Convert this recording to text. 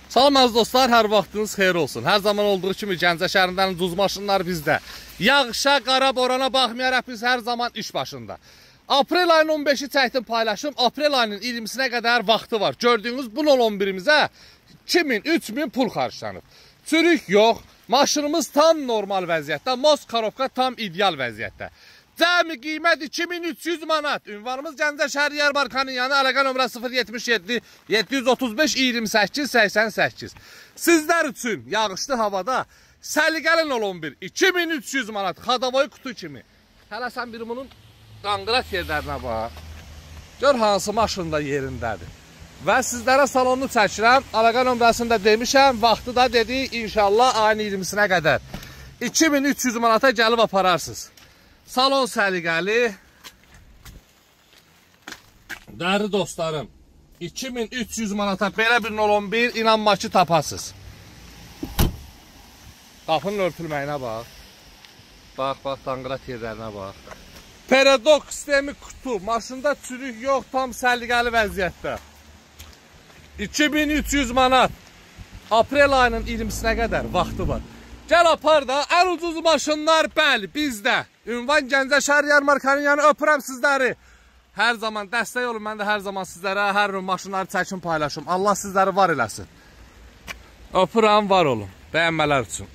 Salam əziz dostlar, hər vaxtınız xeyir olsun. Hər zaman olduğu kimi Gəncə şəhərindən duz maşınlar bizdə. Yağışa, qara borana baxmayaraq biz hər zaman iş başında. Aprel ayının 15-i çəkdim paylaşım. Aprel ayının 20-sinə qədər vaxtı var. Gördüyünüz bu 11-imizə 2000-3000 pul xərclənib. Çürük yox. Maşınımız tam normal vəziyyətdə. Moz karovka tam ideal vəziyyətdə. Cəmi qiymət 2300 manat. Ünvanımız Gəncə şəhər Yarmarkanın yanı, əlaqə nömrə 077 735 28 88. Sizlər üçün yağışlı havada səliqəli 11 2300 manat xadavoy kutu kimi. Hələ sən bir bunun qanqırat yerlərinə bax. Gör hansı maşında yerindədir. Və sizlərə salonu çəkirəm. Əlaqə nömrəsini də demişəm. Vaxtı da dedik inşallah ayın 20-sinə qədər. 2300 manata gəlib apararsınız. Salon səliqəli. Dəyərli dostlarım, 2300 manata belə bir 11 inanma ki tapasınız. Qapının örtülməyinə bax. Bax, tanqırat yerlərinə bax. Peredok sistemi kutu. Maşında çürük yox, tam səliqəli vəziyyətdə. 2300 manat. Aprel ayının 20-sinə qədər vaxtı var. Gəl apar da, ən ucuz maşınlar bəli bizdə. Ünvan Gəncə şəhər Yarmarkanın yanı, öpürəm sizləri. Hər zaman dəstək olun, mən də hər zaman sizlərə hər gün maşınları çəkin paylaşım. Allah sizləri var eləsin. Öpürəm, var olun. Bəyənmələr üçün.